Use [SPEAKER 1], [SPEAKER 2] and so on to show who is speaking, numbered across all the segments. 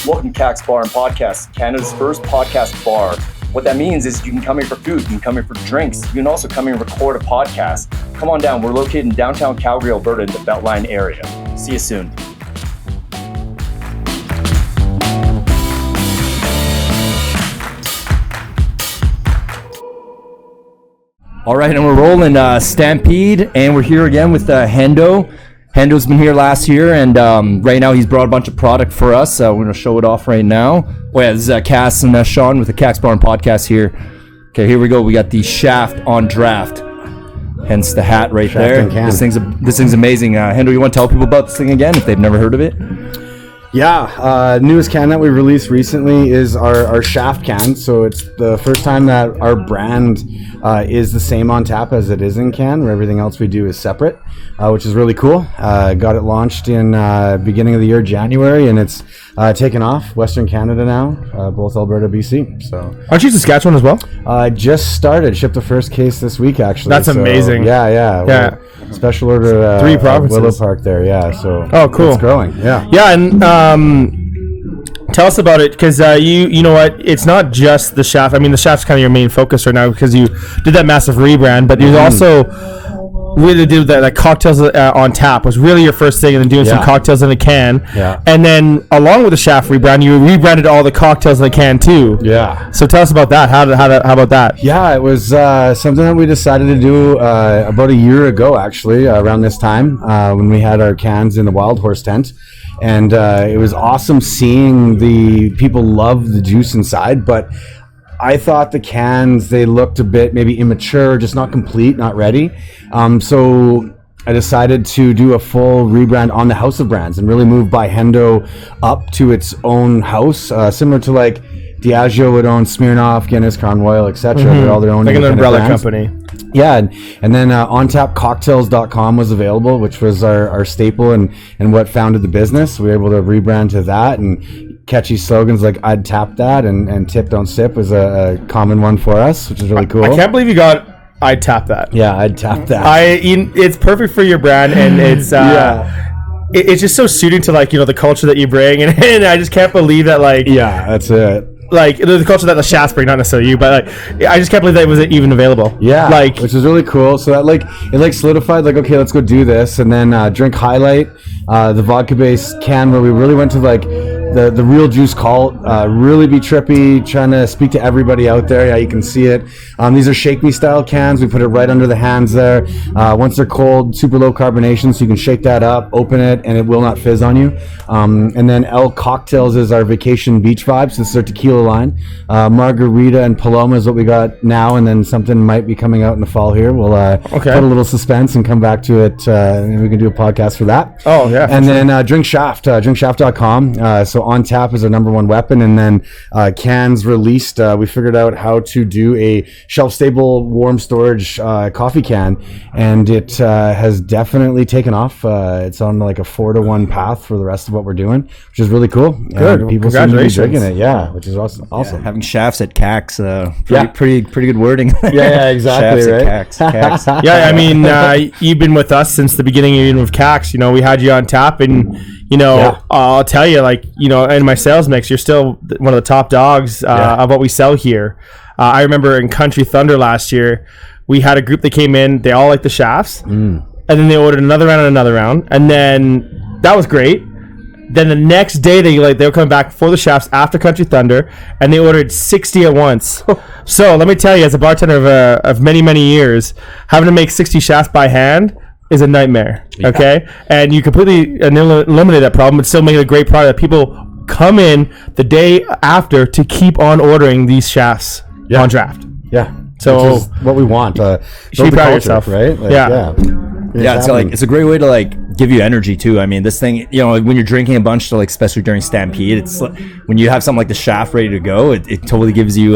[SPEAKER 1] Welcome to Kaks Bar and Podcast, Canada's first podcast bar. What that means is you can come here for food, you can come here for drinks, you can also come here and record a podcast. Come on down, we're located in downtown Calgary, Alberta in the Beltline area. See you soon. All right, and we're rolling Stampede, and we're here again with Hendo. Hendo's been here last year, and right now he's brought a bunch of product for us. We're going to show it off right now. Oh yeah, this is Kass and Shawn with the Kaks Bar and Podcast here. Okay, here we go. We got the shaft on draft, hence the hat right there. This thing's amazing. Hendo, you want to tell people about this thing again if they've never heard of it?
[SPEAKER 2] Yeah, newest can that we released recently is our shaft can. So it's the first time that our brand is the same on tap as it is in can, where everything else we do is separate, which is really cool. Got it launched in beginning of the year, January, and it's taken off. Western Canada now, both Alberta, BC. So
[SPEAKER 3] aren't you Saskatchewan as well?
[SPEAKER 2] Just started, shipped the first case this week actually.
[SPEAKER 3] That's amazing.
[SPEAKER 2] Yeah. Special order
[SPEAKER 3] 3 provinces.
[SPEAKER 2] Willow Park there, yeah. So
[SPEAKER 3] cool.
[SPEAKER 2] It's growing, yeah.
[SPEAKER 3] Yeah, and tell us about it, because you know what, it's not just the shaft. I mean, the shaft's kind of your main focus right now because you did that massive rebrand, but you also really did that, like cocktails on tap was really your first thing, and then doing some cocktails in a can.
[SPEAKER 2] Yeah.
[SPEAKER 3] And then along with the shaft rebrand, you rebranded all the cocktails in a can too.
[SPEAKER 2] Yeah.
[SPEAKER 3] So tell us about that. How about that?
[SPEAKER 2] Yeah, it was something that we decided to do about a year ago, actually, around this time when we had our cans in the Wild Horse tent. And it was awesome seeing the people love the juice inside, but I thought the cans, they looked a bit maybe immature, just not complete, not ready. So I decided to do a full rebrand on the House of Brands and really move byHendo up to its own house, similar to like Diageo would own Smirnoff, Guinness, Crown Royal, etc. They're all their own,
[SPEAKER 3] like an umbrella
[SPEAKER 2] brands.
[SPEAKER 3] company.
[SPEAKER 2] Yeah, and then ontapcocktails.com was available, which was our staple and what founded the business. We were able to rebrand to that, and catchy slogans like "I'd tap that" and "Tip don't sip" was a common one for us, which is really cool.
[SPEAKER 3] I can't believe you got "I'd tap that."
[SPEAKER 2] Yeah, I'd tap that.
[SPEAKER 3] It's perfect for your brand, and it's it's just so suiting to, like, you know, the culture that you bring, and I just can't believe that, like,
[SPEAKER 2] that's it.
[SPEAKER 3] Like the culture that the shafts bring, not necessarily you, but like I just can't believe that it was even available.
[SPEAKER 2] Yeah,
[SPEAKER 3] like,
[SPEAKER 2] which is really cool. So that it solidified, like, okay, let's go do this, and then Drink Highlight, the vodka-based can where we really went to like the real juice cult, really be trippy, trying to speak to everybody out there. Yeah, you can see it. These are shake me style cans. We put it right under the hands there. Once they're cold, super low carbonation, so you can shake that up, open it, and it will not fizz on you. And then El Cocktails is our vacation beach vibes. This is our tequila line. Margarita and Paloma is what we got now, and then something might be coming out in the fall here. We'll put a little suspense and come back to it, and we can do a podcast for that.
[SPEAKER 3] Oh yeah.
[SPEAKER 2] And then Drink Shaft, drinkshaft.com. So on tap is our number one weapon, and then cans released. We figured out how to do a shelf-stable, warm storage coffee can, and it has definitely taken off. It's on like a 4-to-1 path for the rest of what we're doing, which is really cool.
[SPEAKER 3] Good.
[SPEAKER 2] People seem to be digging it, which is awesome.
[SPEAKER 1] Yeah, having shafts at Kaks, pretty good wording.
[SPEAKER 2] Yeah, exactly.
[SPEAKER 1] Shafts
[SPEAKER 2] right?
[SPEAKER 1] at Kaks.
[SPEAKER 3] Yeah, I mean, you've been with us since the beginning, even with Kaks. You know, we had you on tap, and you know, I'll tell you, like, you know, in my sales mix, you're still one of the top dogs of what we sell here. I remember in Country Thunder last year, we had a group that came in. They all liked the shafts, and then they ordered another round, and then that was great. Then the next day, they were coming back for the shafts after Country Thunder, and they ordered 60 at once. So let me tell you, as a bartender of many years, having to make 60 shafts by hand is a nightmare. Okay, and you completely eliminate that problem, but still make it a great product that people come in the day after to keep on ordering these shafts on draft.
[SPEAKER 2] Yeah.
[SPEAKER 3] So
[SPEAKER 2] which is what we want.
[SPEAKER 3] You should be proud of yourself,
[SPEAKER 2] right? Like,
[SPEAKER 1] It's a great way to like give you energy too. I mean, this thing, you know, when you're drinking a bunch, so like especially during Stampede, it's like, when you have something like the shaft ready to go, it totally gives you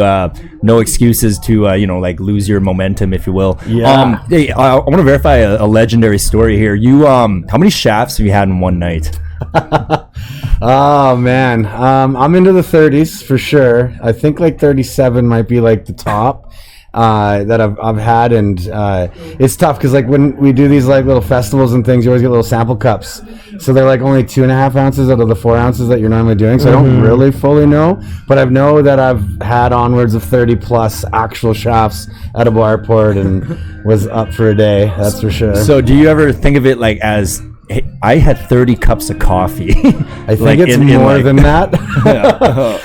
[SPEAKER 1] no excuses to you know, like lose your momentum, if you will.
[SPEAKER 2] Yeah.
[SPEAKER 1] Hey, I want to verify a legendary story here. You how many shafts have you had in one night?
[SPEAKER 2] Oh man, I'm into the 30s for sure. I think like 37 might be like the top. that I've had, and it's tough because like when we do these like little festivals and things, you always get little sample cups, so they're like only 2.5 ounces out of the 4 ounces that you're normally doing. So I don't really fully know, but I know that I've had onwards of 30 plus actual shafts at a bar port and was up for a day. That's for sure.
[SPEAKER 1] So do you ever think of it like as, hey, I had 30 cups of coffee?
[SPEAKER 2] I think it's more than that.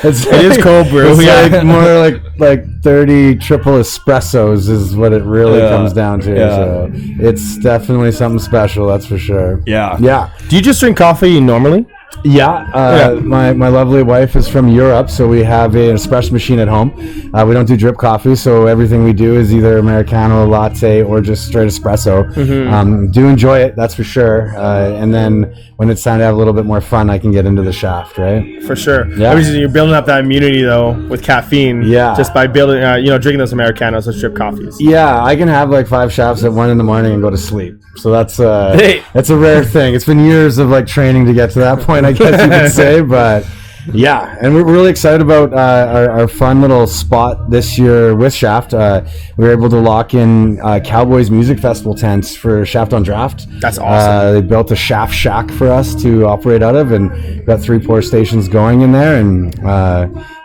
[SPEAKER 2] It
[SPEAKER 3] is cold brew.
[SPEAKER 2] It's like more like 30 triple espressos is what it really comes down to.
[SPEAKER 1] Yeah.
[SPEAKER 2] So it's definitely something special, that's for sure.
[SPEAKER 1] Yeah.
[SPEAKER 3] Do you just drink coffee normally?
[SPEAKER 2] My lovely wife is from Europe, so we have an espresso machine at home. We don't do drip coffee, so everything we do is either Americano, latte, or just straight espresso. Do enjoy it, that's for sure. And then when it's time to have a little bit more fun, I can get into the shaft, right?
[SPEAKER 3] For sure.
[SPEAKER 2] Yeah.
[SPEAKER 3] Obviously, you're building up that immunity though with caffeine.
[SPEAKER 2] Yeah.
[SPEAKER 3] Just by building, drinking those Americanos, those drip coffees.
[SPEAKER 2] Yeah, I can have like 5 shafts at 1 in the morning and go to sleep. So that's a rare thing. It's been years of like training to get to that point, I guess you could say, but yeah, and we're really excited about our fun little spot this year with Shaft. We were able to lock in Cowboys Music Festival tents for Shaft on Draft.
[SPEAKER 3] That's awesome.
[SPEAKER 2] They built a Shaft shack for us to operate out of, and got 3 pour stations going in there, and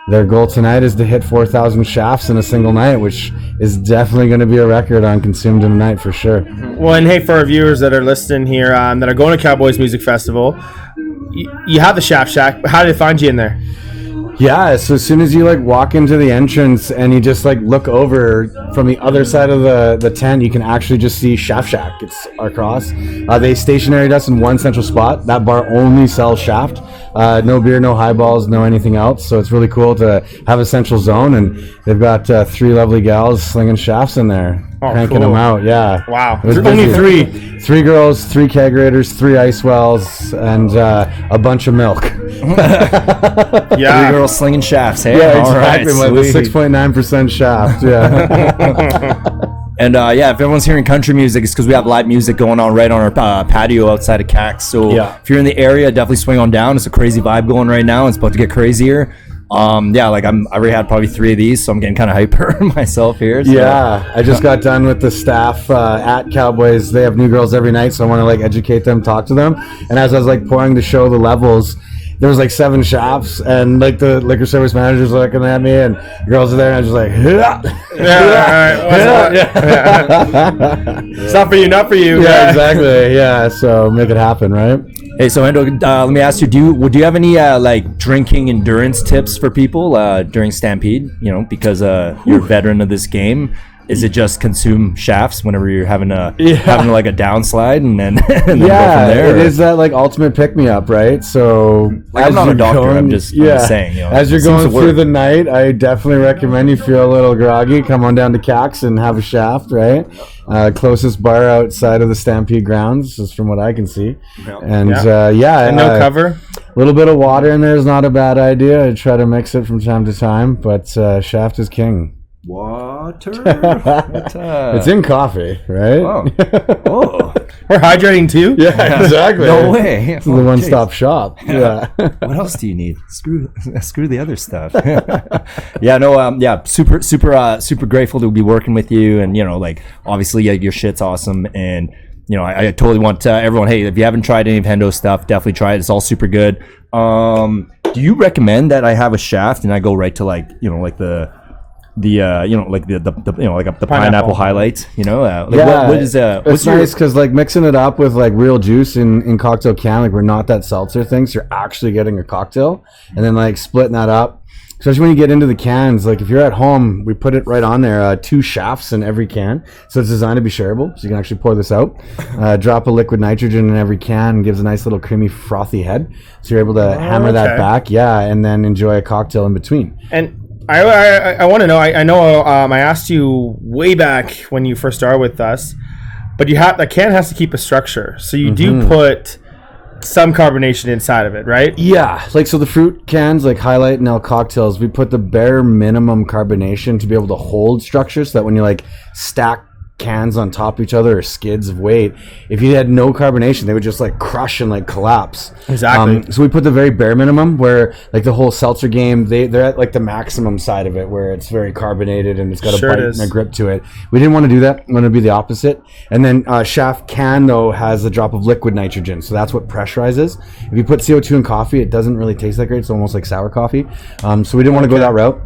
[SPEAKER 2] their goal tonight is to hit 4,000 shafts in a single night, which is definitely going to be a record on consumed in a night for sure.
[SPEAKER 3] Well, and hey, for our viewers that are listening here that are going to Cowboys Music Festival, you have the Shaft Shack. How did they find you in there?
[SPEAKER 2] Yeah, so as soon as you like walk into the entrance and you just like look over from the other side of the tent, you can actually just see Shaft Shack. It's across. They stationaried us in one central spot. That bar only sells Shaft. No beer, no highballs, no anything else. So it's really cool to have a central zone, and they've got 3 lovely gals slinging shafts in there. Cranking them out, yeah.
[SPEAKER 3] Wow.
[SPEAKER 2] Only 3. 3 girls, 3 kegerators, 3 ice wells, and a bunch of milk.
[SPEAKER 1] 3 girls slinging shafts, hey?
[SPEAKER 2] Yeah,
[SPEAKER 1] All
[SPEAKER 2] exactly.
[SPEAKER 1] right,
[SPEAKER 2] With a 6.9% shaft, yeah.
[SPEAKER 1] And if everyone's hearing country music, it's because we have live music going on right on our patio outside of Kaks. So if you're in the area, definitely swing on down. It's a crazy vibe going right now. It's about to get crazier. I already had probably 3 of these, so I'm getting kind of hyper myself here. So.
[SPEAKER 2] Yeah, I just got done with the staff at Cowboys. They have new girls every night, so I want to like educate them, talk to them. And as I was like pouring the show, the levels, there was like 7 shafts, and like the liquor service managers looking at me, and the girls are there, and I was just like,
[SPEAKER 3] It's not for you, not for you.
[SPEAKER 2] Yeah, exactly. Yeah, so make it happen, right?
[SPEAKER 1] Hey, so Hendo, let me ask you: Do you have any like drinking endurance tips for people during Stampede? Because you're a veteran of this game. Is it just consume shafts whenever you're having like a downslide and then go from there?
[SPEAKER 2] It is that like ultimate pick me up, right? So
[SPEAKER 1] I'm not a doctor. I'm just saying.
[SPEAKER 2] As you're going through the night, I definitely recommend you feel a little groggy, come on down to Kaks and have a shaft, right? Closest bar outside of the Stampede grounds, just from what I can see. And
[SPEAKER 3] no cover.
[SPEAKER 2] A little bit of water in there is not a bad idea. I try to mix it from time to time, but shaft is king.
[SPEAKER 1] Water.
[SPEAKER 2] It's in coffee, right?
[SPEAKER 1] Oh.
[SPEAKER 3] We're hydrating too?
[SPEAKER 2] Yeah, exactly.
[SPEAKER 1] No way.
[SPEAKER 2] It's the one-stop shop. Yeah.
[SPEAKER 1] What else do you need? Screw the other stuff. Super grateful to be working with you, and obviously your shit's awesome, and I totally want everyone. Hey, if you haven't tried any of Hendo's stuff, definitely try it. It's all super good. Do you recommend that I have a shaft and I go right to the pineapple highlights,
[SPEAKER 2] it's nice because like mixing it up with like real juice in cocktail can, like we're not that seltzer thing, so you're actually getting a cocktail, and then like splitting that up, especially when you get into the cans. Like if you're at home, we put it right on there, 2 shafts in every can, so it's designed to be shareable, so you can actually pour this out, drop a liquid nitrogen in every can, and gives a nice little creamy frothy head, so you're able to hammer that back, and then enjoy a cocktail in between.
[SPEAKER 3] And I want to know. I know I asked you way back when you first started with us, but the can has to keep a structure, so you do put some carbonation inside of it, right?
[SPEAKER 2] Yeah, like so the fruit cans, like Highlight and El Cocktails, we put the bare minimum carbonation to be able to hold structure, so that when you like stack cans on top of each other or skids of weight. If you had no carbonation, they would just like crush and like collapse.
[SPEAKER 3] Exactly.
[SPEAKER 2] So we put the very bare minimum, where like the whole seltzer game, they're at like the maximum side of it, where it's very carbonated and it's got a bite and a grip to it. We didn't want to do that. We wanted to be the opposite. And then Shaft can though has a drop of liquid nitrogen, so that's what pressurizes. If you put CO2 in coffee, it doesn't really taste that great. It's almost like sour coffee. So we didn't want to go that route.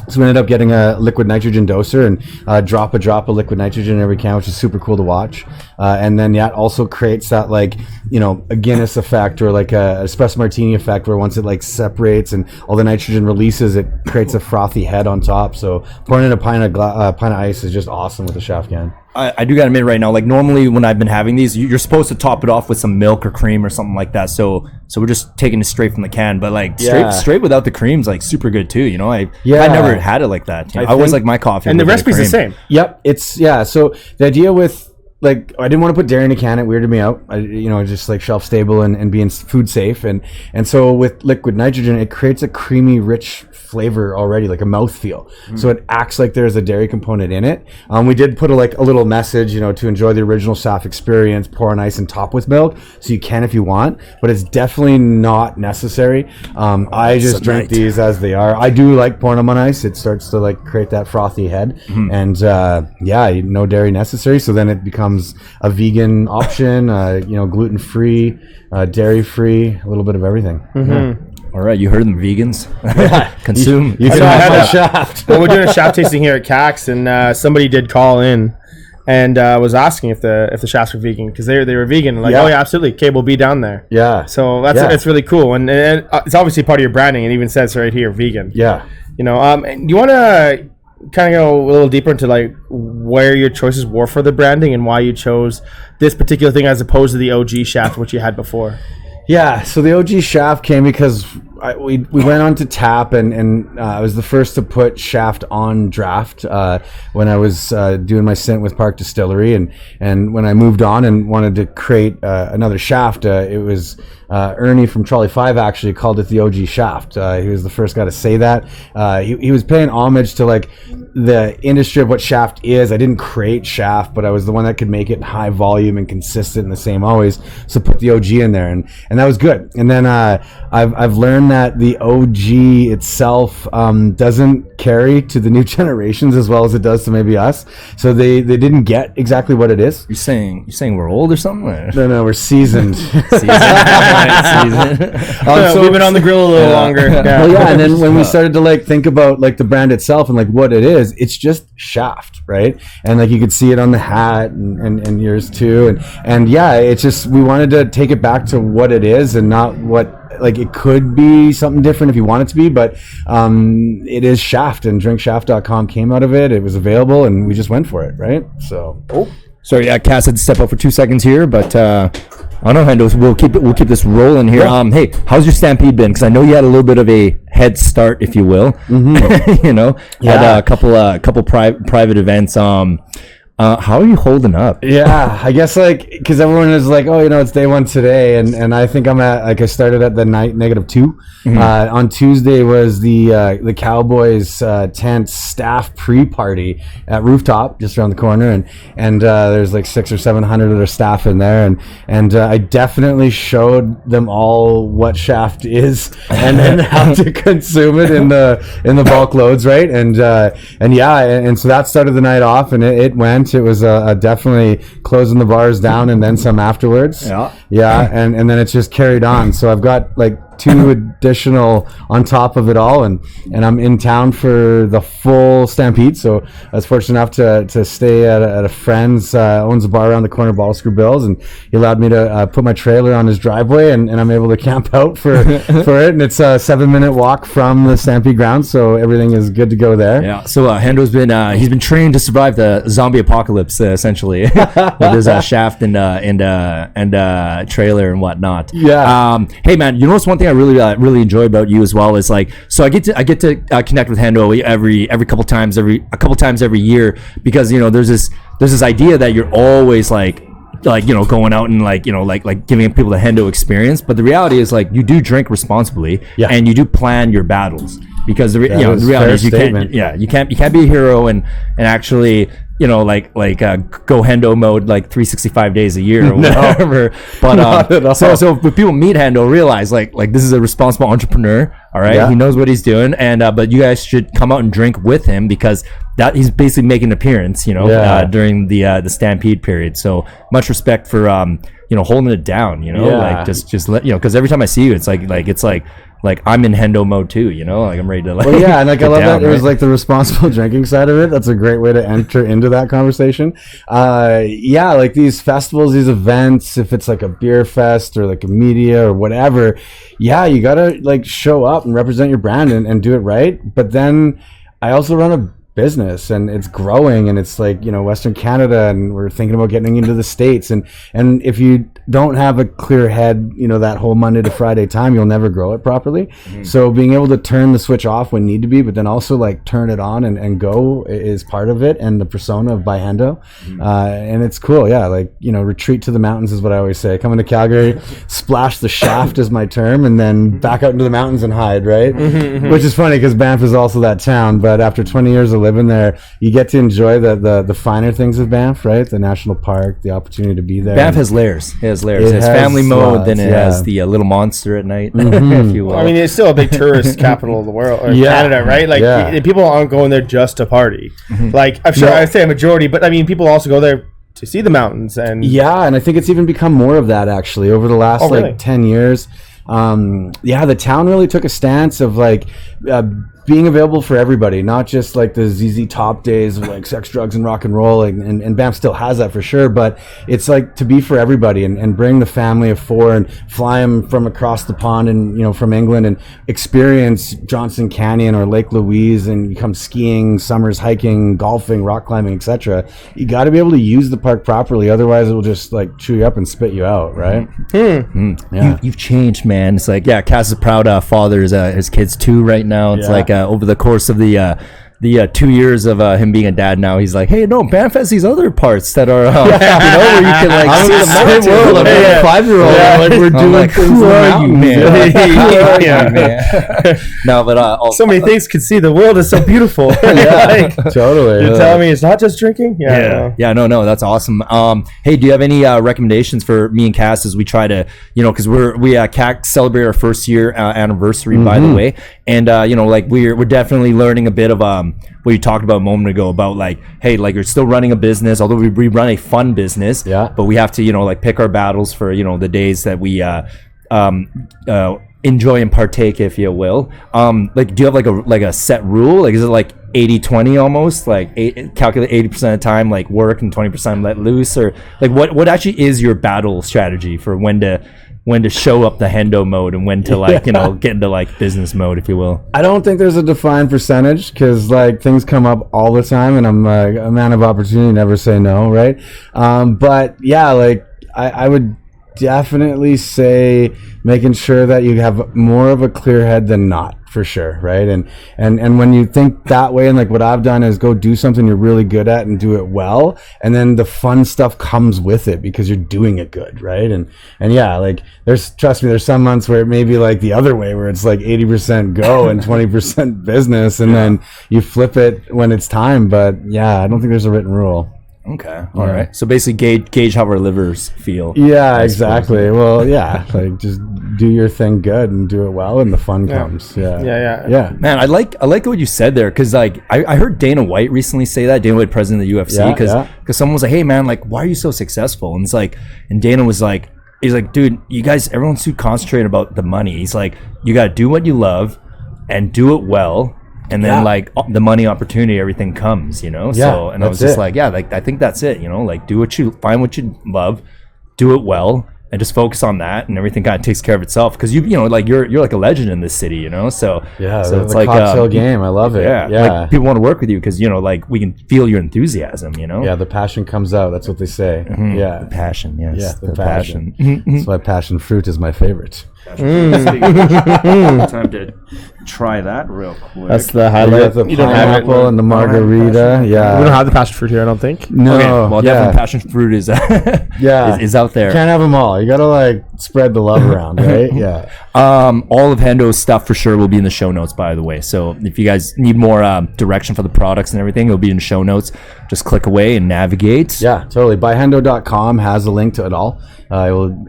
[SPEAKER 2] So we ended up getting a liquid nitrogen doser and drop a drop of liquid nitrogen in every can, which is super cool to watch. And then it also creates that like, a Guinness effect or like a espresso martini effect, where once it like separates and all the nitrogen releases, it creates a frothy head on top. So pouring in a pint of ice is just awesome with the Shaft can.
[SPEAKER 1] I do gotta admit right now, like normally when I've been having these, you're supposed to top it off with some milk or cream or something like that. So we're just taking it straight from the can, but like straight without the cream's like super good too. I never had it like that. I always like my coffee.
[SPEAKER 3] And the recipe's the same.
[SPEAKER 2] Yep. So the idea with like, I didn't want to put dairy in a can. It weirded me out. Just like shelf stable and being food safe. And so with liquid nitrogen, it creates a creamy, rich flavor already, like a mouthfeel. So it acts like there's a dairy component in it. We did put a little message, to enjoy the original Shaft experience, pour on ice and top with milk. So you can if you want, but it's definitely not necessary. I just drink these as they are. I do like pouring them on ice. It starts to like create that frothy head. And no dairy necessary. So then it becomes a vegan option, gluten-free, dairy-free, a little bit of everything.
[SPEAKER 1] All right, you heard them, vegans. Consume.
[SPEAKER 2] You can have a Shaft.
[SPEAKER 3] Well, we're doing a Shaft tasting here at Kaks, and somebody did call in and was asking if the Shafts were vegan, because they were vegan. Like, oh yeah, absolutely. Okay, we'll be down there.
[SPEAKER 2] Yeah.
[SPEAKER 3] So that's really cool, and it's obviously part of your branding. It even says right here, vegan.
[SPEAKER 2] Yeah.
[SPEAKER 3] You want to kind of go a little deeper into like where your choices were for the branding and why you chose this particular thing as opposed to the OG Shaft, which you had before?
[SPEAKER 2] Yeah, so the OG Shaft came because we went on to tap, and I was the first to put Shaft on draft when I was doing my stint with Park Distillery, and when I moved on and wanted to create another Shaft, it was Ernie from Trolley 5 actually called it the OG Shaft. He was the first guy to say that. He was paying homage to like the industry of what Shaft is. I didn't create Shaft, but I was the one that could make it high volume and consistent and the same always. So put the OG in there, and that was good. And then I've learned that the OG itself doesn't carry to the new generations as well as it does to maybe us. So they didn't get exactly what it is.
[SPEAKER 1] You're saying we're old or something? Or?
[SPEAKER 2] No, we're seasoned.
[SPEAKER 3] So we've been on the grill a little longer.
[SPEAKER 2] Well, and then when we started to like think about like the brand itself and like what it is, it's just Shaft, right? And like you could see it on the hat and yours too, and it's just, we wanted to take it back to what it is and not what, like, it could be something different if you want it to be, but it is Shaft, and drinkshaft.com came out of it. It was available and we just went for it, right? So
[SPEAKER 1] Sorry, Kass had to step out for 2 seconds here, but I don't know, Hendo, we'll keep this rolling here. Hey, how's your Stampede been? Because I know you had a little bit of a head start, if you will. Had a couple private events. How are you holding up?
[SPEAKER 2] Yeah, I guess like because everyone is like, oh, it's day one today, and I think I'm at, like, I started at the night -2. On Tuesday was the Cowboys tent staff pre-party at Rooftop just around the corner, and there's like 600 or 700 of their staff in there, and I definitely showed them all what Shaft is and how to consume it in the bulk loads, right? And so that started the night off, and it went. It was definitely closing the bars down and then some afterwards. And then it's just carried on. So I've got like 2 additional on top of it all, and I'm in town for the full Stampede. So I was fortunate enough to stay at a friend's, owns a bar around the corner, Bottle Screw Bill's, and he allowed me to put my trailer on his driveway, and I'm able to camp out for it, and it's a 7-minute walk from the Stampede grounds, so everything is good to go there.
[SPEAKER 1] Yeah, so Hendo's been he's been trained to survive the zombie apocalypse, essentially, with his Shaft and trailer and whatnot. Hey man, you know what's one thing I really enjoy about you as well is like, so I get to connect with Hendo every couple times every year, because there's this idea that you're always like going out and like giving people the Hendo experience, but the reality is like you do drink responsibly, and you do plan your battles, because the reality is you can't be a hero and actually go Hendo mode like 365 days a year or whatever. But so when people meet Hendo, realize like this is a responsible entrepreneur. All right, he knows what he's doing, and but you guys should come out and drink with him because that he's basically making an appearance, during the Stampede period. So much respect for holding it down, like just let because every time I see you, it's like I'm in Hendo mode too, like I'm ready to like.
[SPEAKER 2] Well, yeah, and like I love that it was like the responsible drinking side of it. That's a great way to enter into that conversation. Like these festivals, these events, if it's like a beer fest or like a media or whatever, you gotta like show up and represent your brand and do it right. But then I also run a business and it's growing and it's like Western Canada and we're thinking about getting into the States and if you don't have a clear head that whole Monday to Friday time, you'll never grow it properly. So being able to turn the switch off when need to be, but then also like turn it on and go is part of it and the persona of byHendo. And it's cool. Retreat to the mountains is what I always say. Coming to Calgary, splash the shaft is my term, and then back out into the mountains and hide, right? Which is funny because Banff is also that town, but after 20 years of living there, you get to enjoy the finer things of Banff, right? The national park, the opportunity to be there.
[SPEAKER 1] Banff has layers. It has family mode, then it has the little monster at night, if you will.
[SPEAKER 3] I mean, it's still a big tourist capital of the world, or Canada, right? Like people aren't going there just to party. Like I'm sure I'd say a majority, but I mean, people also go there to see the mountains and
[SPEAKER 2] and I think it's even become more of that actually over the last 10 years. The town really took a stance of like being available for everybody, not just like the ZZ Top days of like sex, drugs, and rock and roll, and Banff still has that for sure, but it's like to be for everybody and bring the family of four and fly them from across the pond and from England and experience Johnson Canyon or Lake Louise and come skiing, summers hiking, golfing, rock climbing, etc. You got to be able to use the park properly, otherwise it will just like chew you up and spit you out, right?
[SPEAKER 1] You've changed, man. It's like Kass is proud father. His kids too right now. It's like over the course of the 2 years of him being a dad now, he's like, hey, no, Banff has these other parts that are, where you can like see the mountains. World of a 5-year-old. Like we're doing like, things in the mountains. Man? No, but
[SPEAKER 3] so many things can see. The world is so beautiful.
[SPEAKER 2] Totally.
[SPEAKER 3] You're telling me it's not just drinking?
[SPEAKER 1] No, that's awesome. Hey, do you have any recommendations for me and Kass as we try to, because we Kaks celebrate our first year anniversary, by the way, and we're definitely learning a bit of what you talked about a moment ago about like, hey, like you're still running a business, although we run a fun business, but we have to pick our battles for the days that we enjoy and partake, if you will. Like, do you have like a set rule? Like, is it like 80-20 almost? Like calculate 80% of the time like work and 20% let loose, or like what actually is your battle strategy for when to show up the Hendo mode and when to like get into like business mode, if you will?
[SPEAKER 2] I don't think there's a defined percentage because like things come up all the time and I'm a man of opportunity, never say no, right? But like I would definitely say making sure that you have more of a clear head than not, for sure, right? And when you think that way, and like what I've done is go do something you're really good at and do it well, and then the fun stuff comes with it because you're doing it good, right? And like trust me, there's some months where it may be like the other way, where it's like 80% go and 20% business, and then you flip it when it's time. But I don't think there's a written rule.
[SPEAKER 1] Okay. All right. So basically gauge how our livers feel.
[SPEAKER 2] Yeah, exactly. Well, like just do your thing good and do it well and the fun comes. Yeah.
[SPEAKER 1] Man, I like what you said there, because like I heard Dana White recently say that, Dana White, president of the UFC, because someone was like, hey man, like why are you so successful? And it's like, and Dana was like, he's like, dude, you guys, everyone's too concentrated about the money. He's like, you got to do what you love and do it well. And then like the money, opportunity, everything comes, So, and I was just like, like I think that's it, like find what you love, do it well, and just focus on that, and everything kind of takes care of itself. Because like you're like a legend in this city, so so
[SPEAKER 2] it's like cocktail game. I love it.
[SPEAKER 1] Like people want to work with you because like we can feel your enthusiasm,
[SPEAKER 2] the passion comes out. That's what they say.
[SPEAKER 1] The passion, yes.
[SPEAKER 2] The passion. That's why passion fruit is my favorite.
[SPEAKER 1] Time to try that real quick.
[SPEAKER 3] That's the
[SPEAKER 2] You
[SPEAKER 3] highlight.
[SPEAKER 2] got the
[SPEAKER 3] You don't have it.
[SPEAKER 2] pineapple and the margarita. Yeah.
[SPEAKER 3] We don't have the passion fruit here, I don't think.
[SPEAKER 2] No.
[SPEAKER 1] Okay, well,
[SPEAKER 2] yeah.
[SPEAKER 1] definitely passion fruit is is out there.
[SPEAKER 2] Can't have them all. You gotta like spread the love around, right? Yeah.
[SPEAKER 1] All of Hendo's stuff for sure will be in the show notes, by the way. So if you guys need more direction for the products and everything, it'll be in the show notes. Just click away and navigate.
[SPEAKER 2] Yeah, totally. byHendo.com has a link to it all.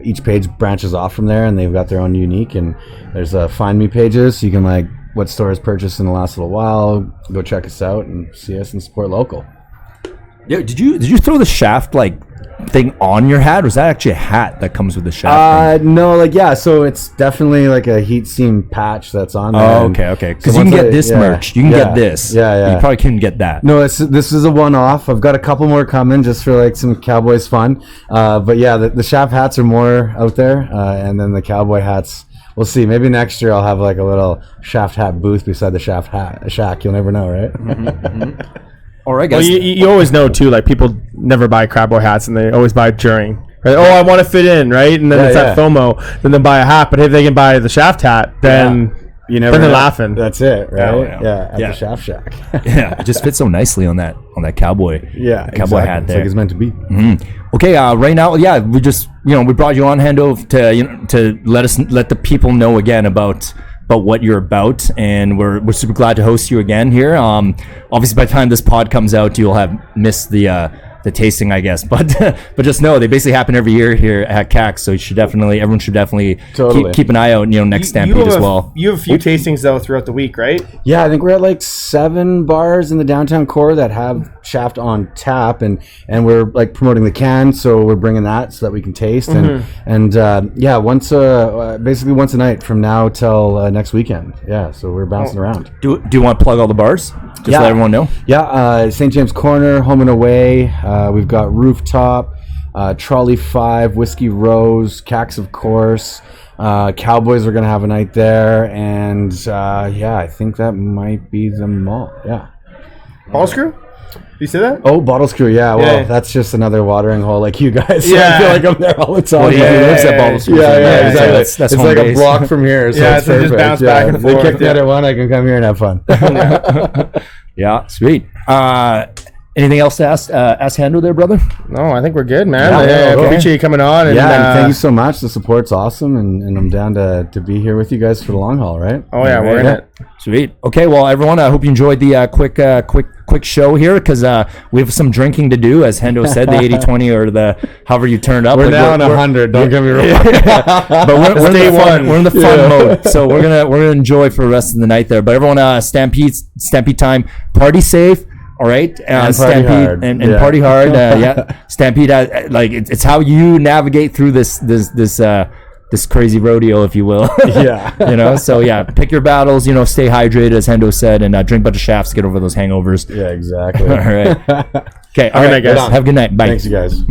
[SPEAKER 2] Each page branches off from there, and they've got their own unique. And there's find me pages, so you can like what stores purchased in the last little while. Go check us out and see us and support local.
[SPEAKER 1] Yeah, did you throw the shaft like thing on your hat, or is that actually a hat that comes with the shaft?
[SPEAKER 2] No, like so it's definitely like a heat seam patch that's on there.
[SPEAKER 1] Oh, okay. Because you can get this merch. You can get this.
[SPEAKER 2] Yeah.
[SPEAKER 1] You probably couldn't get that.
[SPEAKER 2] No, this is a one-off. I've got a couple more coming just for like some Cowboys fun. But yeah, the shaft hats are more out there, and then the cowboy hats. We'll see. Maybe next year I'll have like a little shaft hat booth beside the shaft hat shack. You'll never know, right?
[SPEAKER 1] All right,
[SPEAKER 3] Well,
[SPEAKER 1] guys.
[SPEAKER 3] you always know too. Like people never buy crab boy hats, and they always buy during. Right? Oh, I want to fit in, right? And then it's that FOMO. Then they buy a hat, but if they can buy the shaft hat, then
[SPEAKER 2] You never.
[SPEAKER 3] Then they're
[SPEAKER 2] know.
[SPEAKER 3] laughing.
[SPEAKER 2] That's it, right?
[SPEAKER 1] Yeah.
[SPEAKER 2] At the shaft shack.
[SPEAKER 1] Yeah, it just fits so nicely on that cowboy.
[SPEAKER 2] Yeah,
[SPEAKER 1] cowboy
[SPEAKER 2] exactly.
[SPEAKER 1] hat
[SPEAKER 2] It's
[SPEAKER 1] there.
[SPEAKER 2] like it's meant to be.
[SPEAKER 1] Okay, right now, we just we brought you on, Hendo, to let the people know again about what you're about, and we're super glad to host you again here. Obviously, by the time this pod comes out, you'll have missed the tasting, I guess, but just know they basically happen every year here at Kaks, so everyone should definitely keep an eye out. Next Stampede as well.
[SPEAKER 3] You have a few tastings though throughout the week, right?
[SPEAKER 2] Yeah, I think we're at like 7 bars in the downtown core that have shaft on tap, and we're like promoting the can, so we're bringing that so that we can taste, and basically once a night from now till next weekend. Yeah, so we're bouncing around.
[SPEAKER 1] Do you want to plug all the bars? Just let everyone know.
[SPEAKER 2] Yeah, St. James Corner, Home and Away. We've got Rooftop, Trolley 5, Whiskey Rose, Kaks, of course. Cowboys are going to have a night there. And, I think that might be them all. Yeah.
[SPEAKER 3] Ball Screw? You say that?
[SPEAKER 2] Oh, Bottle Screw, yeah. Well,
[SPEAKER 3] Yeah.
[SPEAKER 2] that's just another watering hole like you guys. So
[SPEAKER 3] Yeah.
[SPEAKER 2] I feel like I'm there all the time.
[SPEAKER 1] Well, he lives at Bottle Screw.
[SPEAKER 2] Yeah, exactly.
[SPEAKER 1] That's
[SPEAKER 2] it's
[SPEAKER 1] home
[SPEAKER 2] like
[SPEAKER 1] base.
[SPEAKER 2] a block from here. So
[SPEAKER 3] Yeah,
[SPEAKER 2] it's
[SPEAKER 3] so just
[SPEAKER 2] perfect.
[SPEAKER 3] bounce back and
[SPEAKER 2] If they
[SPEAKER 3] forth,
[SPEAKER 2] kick me out at one, I can come here and have fun.
[SPEAKER 1] Yeah, sweet. Anything else to ask Hendo there, brother?
[SPEAKER 3] No, I think we're good, man.
[SPEAKER 2] Yeah,
[SPEAKER 3] I
[SPEAKER 2] okay.
[SPEAKER 3] appreciate you coming on. And,
[SPEAKER 2] And thank you so much. The support's awesome, and I'm down to be here with you guys for the long haul, right?
[SPEAKER 3] Oh yeah, we're in it.
[SPEAKER 1] Sweet. Okay, well, everyone, I hope you enjoyed the quick show here, because we have some drinking to do, as Hendo said, the 80-20 or the however you turned up.
[SPEAKER 2] We're down 100. Don't get me wrong.
[SPEAKER 1] But we're in
[SPEAKER 3] day
[SPEAKER 1] the fun,
[SPEAKER 3] one.
[SPEAKER 1] we're in the fun mode, so we're gonna enjoy for the rest of the night there. But everyone, Stampede time, party safe. All right,
[SPEAKER 2] party
[SPEAKER 1] Stampede
[SPEAKER 2] hard.
[SPEAKER 1] and
[SPEAKER 2] Yeah.
[SPEAKER 1] party hard. Stampede. It's how you navigate through this crazy rodeo, if you will.
[SPEAKER 2] Yeah.
[SPEAKER 1] So pick your battles. Stay hydrated, as Hendo said, and drink a bunch of shafts to get over those hangovers.
[SPEAKER 2] Yeah, exactly.
[SPEAKER 1] All right. Okay. All
[SPEAKER 3] Good
[SPEAKER 1] right,
[SPEAKER 3] night, guys.
[SPEAKER 1] Have a good night. Bye.
[SPEAKER 2] Thanks, you guys.